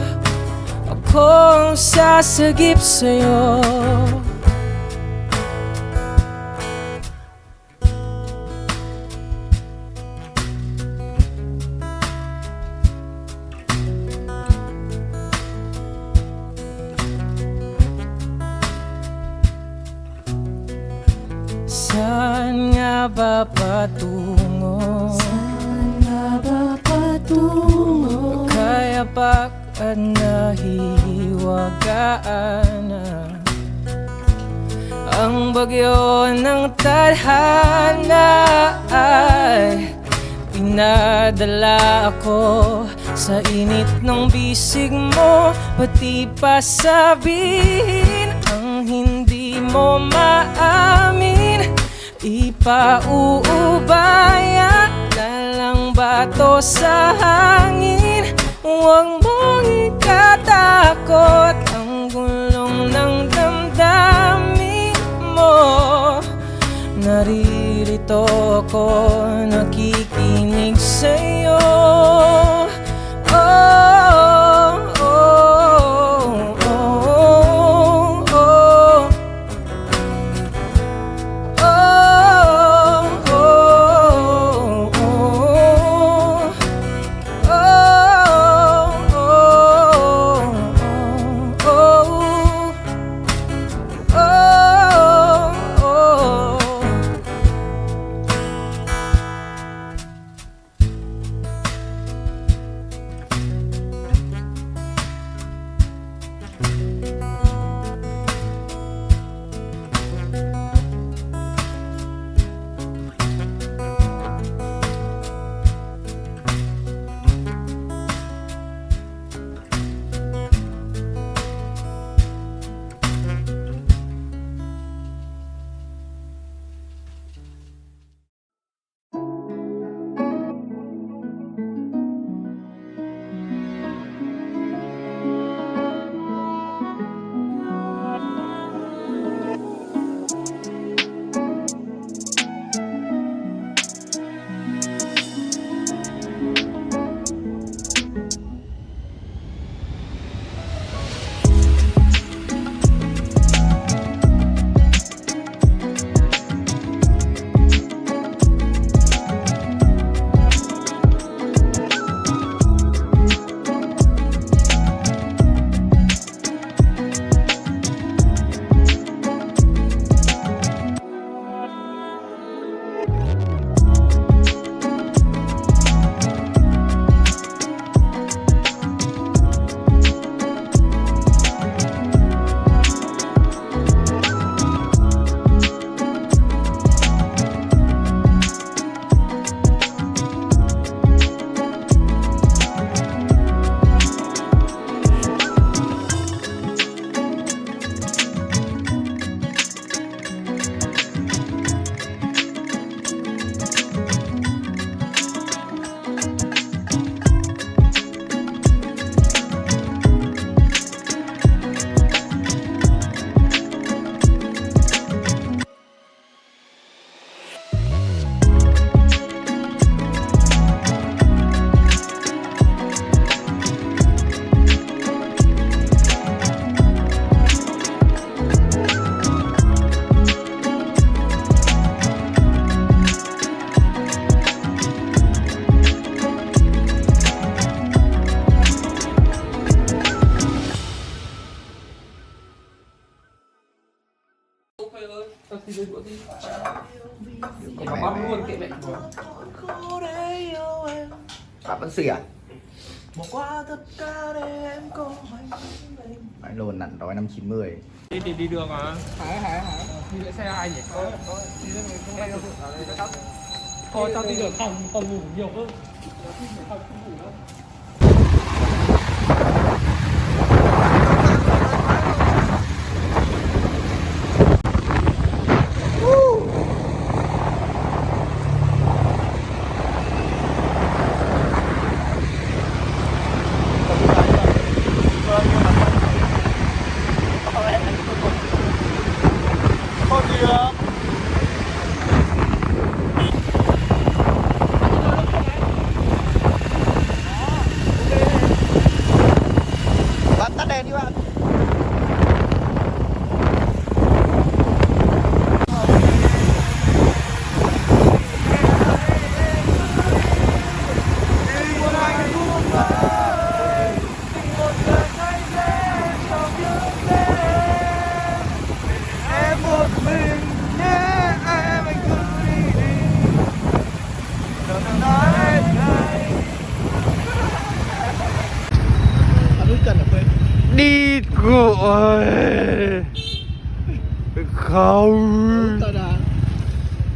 ako ang sasagip sa'yo. Saan nga ba patungo? Kayapak at nahihiwagaan na ang bagyo ng tadhana ay pinadala ako sa init ng bisig mo, pati pa sabihin ang hindi mo maamin. Ipauubaya lalang bato sa hangin, huwag mong ikatakot ang gulong ng damdamin mo. Naririto ako, nakikinig sa'yo. Oh, oh, oh, oh, oh. Có bắp luôn kệ mẹ. Bạn vẫn xỉa. Bỏ qua tất cả để em có Phải lồn nặng đói 590. Đi đường à? Đi lại xe ai nhỉ? Thôi tao đi đường phòng ngủ nhiều hơn. Bạn tắt đèn đi bạn. em một mình nhé em anh cứ đi đừng nói này. Đi rồi. Không.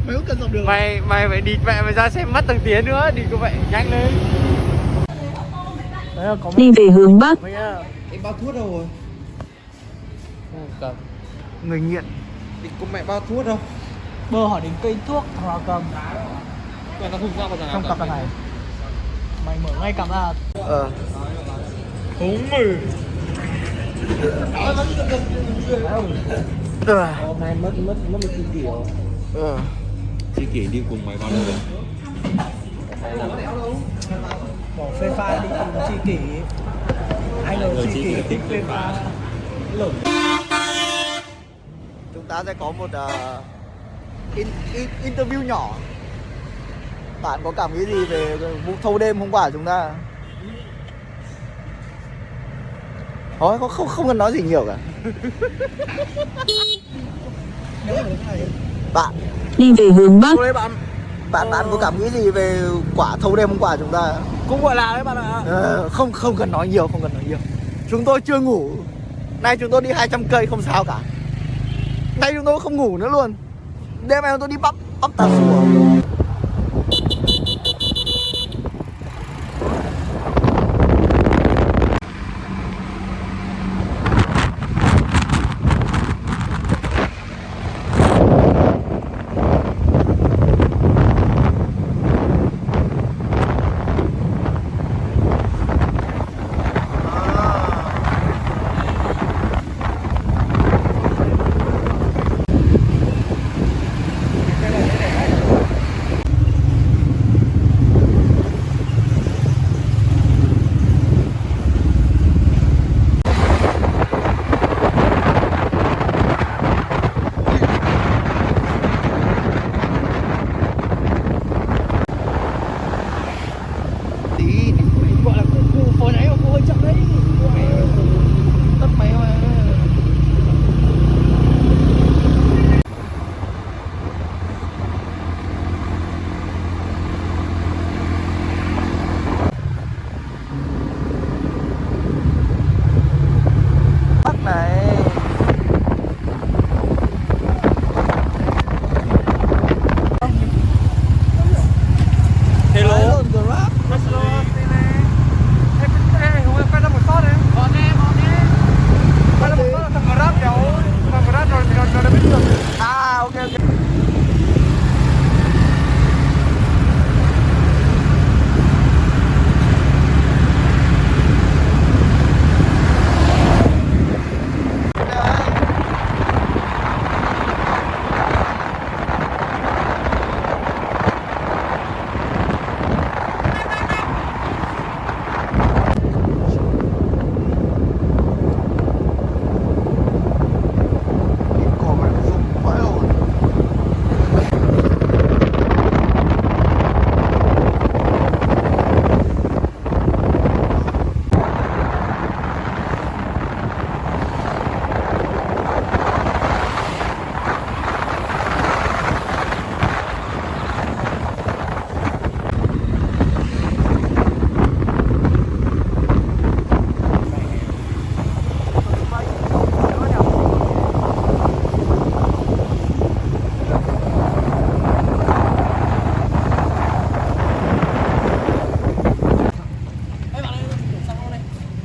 Mày có cần dọc đường. Mày phải đi mẹ mày ra xem mất thằng Tiến nữa, đi cô vậy nhanh lên. Đấy là có Đi về hướng Bắc. Em bao thuốc đâu rồi? cầm. Người nghiện. Thì có mẹ bao thuốc đâu? Bơ hỏi đến cây thuốc thằng cầm. Mày có hùng ra vào Trong cặp này. Mày mở ngay cặp ra. Húng mì. Hôm nay mất một chi kỷ. Chi kỷ đi cùng mày bao lâu rồi? Bỏ phê pha đi cùng chi kỷ. Anh là chi kỷ thích phê pha. Chúng ta sẽ có một interview nhỏ. Bạn có cảm nghĩ gì về vụ thâu đêm hôm qua của chúng ta? Thôi không cần nói gì nhiều cả. Bạn Đi về hướng Bắc. bạn có cảm nghĩ gì về quả thâu đêm hôm qua của chúng ta? Cũng gọi là đấy bạn ạ. Không cần nói nhiều, không cần nói nhiều. Chúng tôi chưa ngủ. Nay chúng tôi đi 200 cây không sao cả. Nay chúng tôi không ngủ nữa luôn. Đêm nay chúng tôi đi bắp Tà Xùa.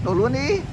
Đổ luôn đi.